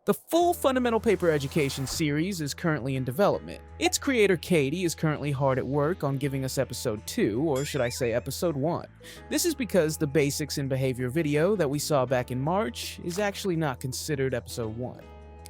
The full Fundamental Paper Education series is currently in development. Its creator Katie is currently hard at work on giving us episode 2, or should I say episode 1. This is because the Basics in Behavior video that we saw back in March is actually not considered episode 1.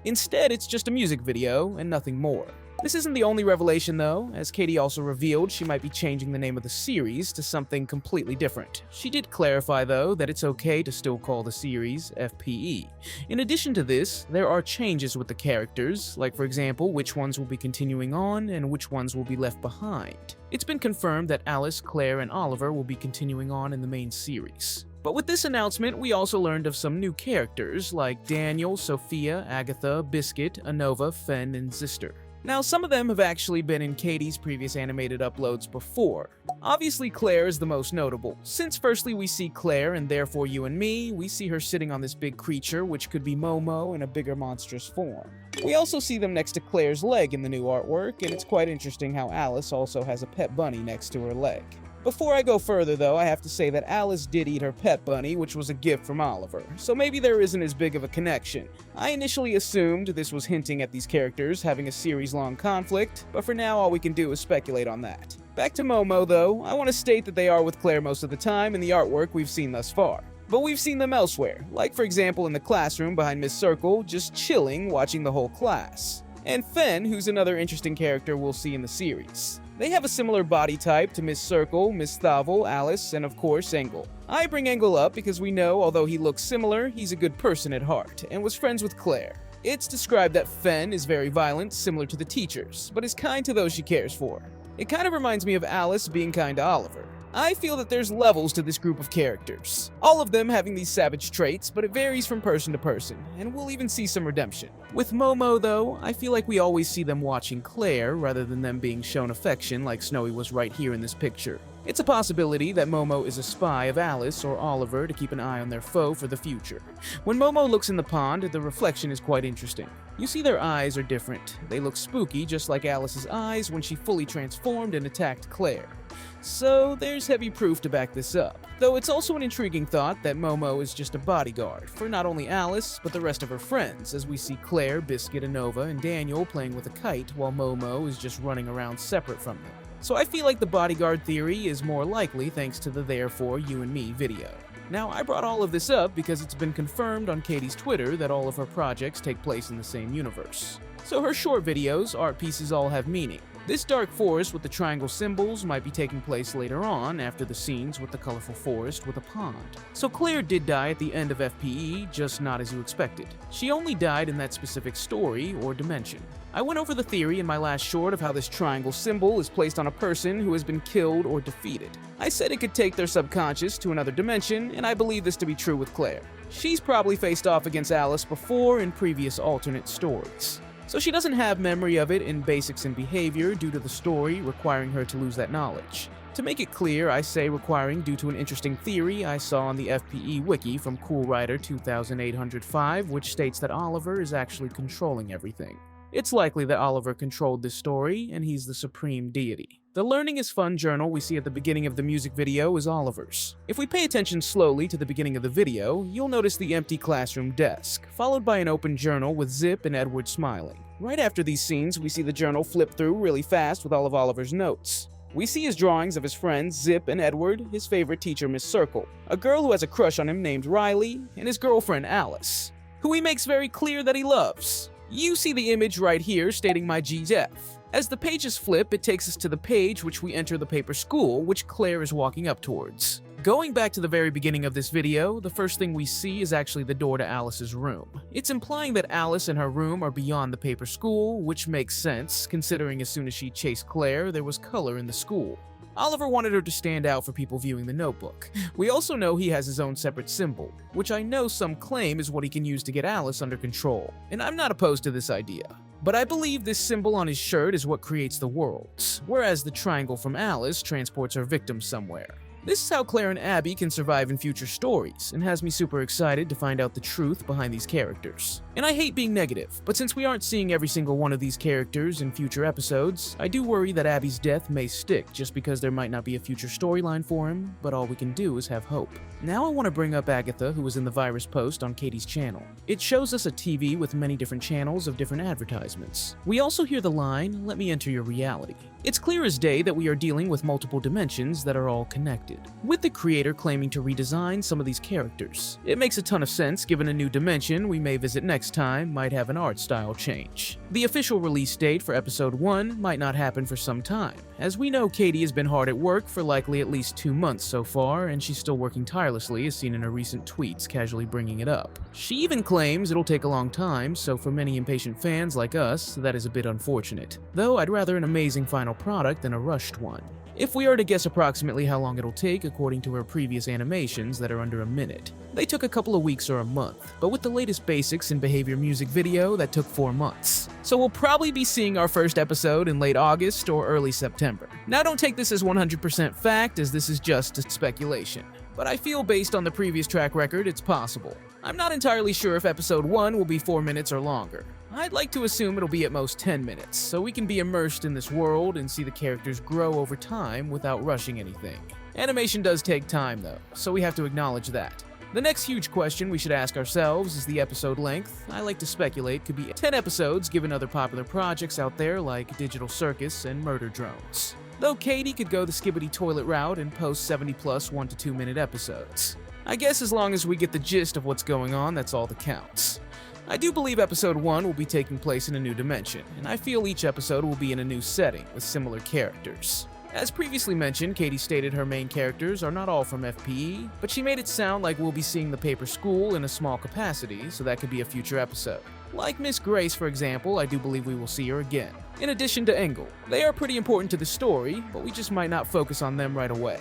Instead, it's just a music video and nothing more. This isn't the only revelation though, as Katie also revealed she might be changing the name of the series to something completely different. She did clarify though that it's okay to still call the series FPE. In addition to this, there are changes with the characters, like for example which ones will be continuing on and which ones will be left behind. It's been confirmed that Alice, Claire, and Oliver will be continuing on in the main series. But with this announcement, we also learned of some new characters like Daniel, Sophia, Agatha, Biscuit, Anova, Fen, and Zister. Now, some of them have actually been in Katie's previous animated uploads before. Obviously, Claire is the most notable, since firstly we see Claire and therefore you and me, we see her sitting on this big creature which could be Momo in a bigger monstrous form. We also see them next to Claire's leg in the new artwork, and it's quite interesting how Alice also has a pet bunny next to her leg. Before I go further though, I have to say that Alice did eat her pet bunny, which was a gift from Oliver, so maybe there isn't as big of a connection. I initially assumed this was hinting at these characters having a series-long conflict, but for now all we can do is speculate on that. Back to Momo though, I want to state that they are with Claire most of the time in the artwork we've seen thus far. But we've seen them elsewhere, like for example in the classroom behind Miss Circle, just chilling watching the whole class. And Fen, who's another interesting character we'll see in the series. They have a similar body type to Miss Circle, Miss Thavel, Alice, and of course Engel. I bring Engel up because we know, although he looks similar, he's a good person at heart, and was friends with Claire. It's described that Fen is very violent, similar to the teachers, but is kind to those she cares for. It kind of reminds me of Alice being kind to Oliver. I feel that there's levels to this group of characters, all of them having these savage traits, but it varies from person to person, and we'll even see some redemption. With Momo though, I feel like we always see them watching Claire rather than them being shown affection like Snowy was right here in this picture. It's a possibility that Momo is a spy of Alice or Oliver to keep an eye on their foe for the future. When Momo looks in the pond, the reflection is quite interesting. You see their eyes are different. They look spooky just like Alice's eyes when she fully transformed and attacked Claire. So there's heavy proof to back this up. Though it's also an intriguing thought that Momo is just a bodyguard for not only Alice, but the rest of her friends, as we see Claire, Biscuit, Anova, and Daniel playing with a kite while Momo is just running around separate from them. So I feel like the bodyguard theory is more likely thanks to the Therefore You and Me video. Now, I brought all of this up because it's been confirmed on Katie's Twitter that all of her projects take place in the same universe. So her short videos, art pieces all have meaning. This dark forest with the triangle symbols might be taking place later on after the scenes with the colorful forest with a pond. So Claire did die at the end of FPE, just not as you expected. She only died in that specific story or dimension. I went over the theory in my last short of how this triangle symbol is placed on a person who has been killed or defeated. I said it could take their subconscious to another dimension, and I believe this to be true with Claire. She's probably faced off against Alice before in previous alternate stories. So she doesn't have memory of it in Basics in Behavior due to the story requiring her to lose that knowledge. To make it clear, I say requiring due to an interesting theory I saw on the FPE wiki from CoolWriter 2805, which states that Oliver is actually controlling everything. It's likely that Oliver controlled this story, and he's the supreme deity. The Learning is Fun journal we see at the beginning of the music video is Oliver's. If we pay attention slowly to the beginning of the video, you'll notice the empty classroom desk, followed by an open journal with Zip and Edward smiling. Right after these scenes, we see the journal flip through really fast with all of Oliver's notes. We see his drawings of his friends Zip and Edward, his favorite teacher Miss Circle, a girl who has a crush on him named Riley, and his girlfriend Alice, who he makes very clear that he loves. You see the image right here stating my GF. As the pages flip, it takes us to the page which we enter the paper school, which Claire is walking up towards. Going back to the very beginning of this video, the first thing we see is actually the door to Alice's room. It's implying that Alice and her room are beyond the paper school, which makes sense, considering as soon as she chased Claire, there was color in the school. Oliver wanted her to stand out for people viewing the notebook. We also know he has his own separate symbol, which I know some claim is what he can use to get Alice under control, and I'm not opposed to this idea. But I believe this symbol on his shirt is what creates the worlds, whereas the triangle from Alice transports her victim somewhere. This is how Claire and Abby can survive in future stories, and has me super excited to find out the truth behind these characters. And I hate being negative, but since we aren't seeing every single one of these characters in future episodes, I do worry that Abby's death may stick just because there might not be a future storyline for him, but all we can do is have hope. Now I want to bring up Agatha, who was in the virus post on Katie's channel. It shows us a TV with many different channels of different advertisements. We also hear the line, "Let me enter your reality." It's clear as day that we are dealing with multiple dimensions that are all connected, with the creator claiming to redesign some of these characters. It makes a ton of sense given a new dimension we may visit next time might have an art style change. The official release date for episode 1 might not happen for some time, as we know Katie has been hard at work for likely at least 2 months so far, and she's still working tirelessly as seen in her recent tweets casually bringing it up. She even claims it'll take a long time, so for many impatient fans like us, that is a bit unfortunate. Though I'd rather an amazing final product than a rushed one. If we are to guess approximately how long it'll take according to her previous animations that are under a minute, they took a couple of weeks or a month, but with the latest Basics in Behavior music video, that took 4 months. So we'll probably be seeing our first episode in late August or early September. Now don't take this as 100% fact, as this is just a speculation, but I feel based on the previous track record it's possible. I'm not entirely sure if episode 1 will be 4 minutes or longer. I'd like to assume it'll be at most 10 minutes, so we can be immersed in this world and see the characters grow over time without rushing anything. Animation does take time though, so we have to acknowledge that. The next huge question we should ask ourselves is the episode length. I like to speculate could be 10 episodes given other popular projects out there like Digital Circus and Murder Drones. Though Katie could go the skibbity toilet route and post 70+ 1 to 2 minute episodes. I guess as long as we get the gist of what's going on, that's all that counts. I do believe episode 1 will be taking place in a new dimension, and I feel each episode will be in a new setting with similar characters. As previously mentioned, Katie stated her main characters are not all from FPE, but she made it sound like we'll be seeing the paper school in a small capacity, so that could be a future episode. Like Miss Grace, for example, I do believe we will see her again. In addition to Engel, they are pretty important to the story, but we just might not focus on them right away.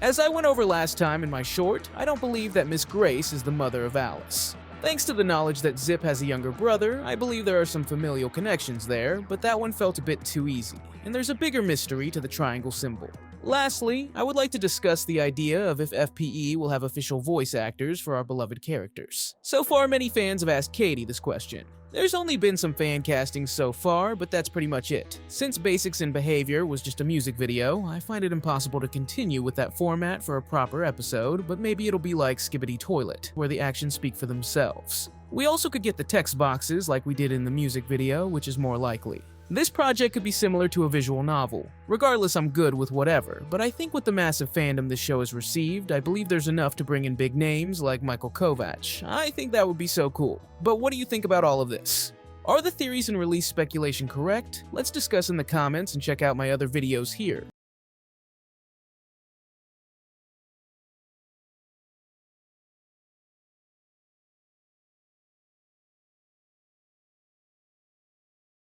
As I went over last time in my short, I don't believe that Miss Grace is the mother of Alice. Thanks to the knowledge that Zip has a younger brother, I believe there are some familial connections there, but that one felt a bit too easy, and there's a bigger mystery to the triangle symbol. Lastly, I would like to discuss the idea of if FPE will have official voice actors for our beloved characters. So far, many fans have asked Katie this question. There's only been some fan castings so far, but that's pretty much it. Since Basics in Behavior was just a music video, I find it impossible to continue with that format for a proper episode, but maybe it'll be like Skibbity Toilet, where the actions speak for themselves. We also could get the text boxes like we did in the music video, which is more likely. This project could be similar to a visual novel. Regardless, I'm good with whatever, but I think with the massive fandom this show has received, I believe there's enough to bring in big names like Michael Kovac. I think that would be so cool. But what do you think about all of this? Are the theories and release speculation correct? Let's discuss in the comments and check out my other videos here.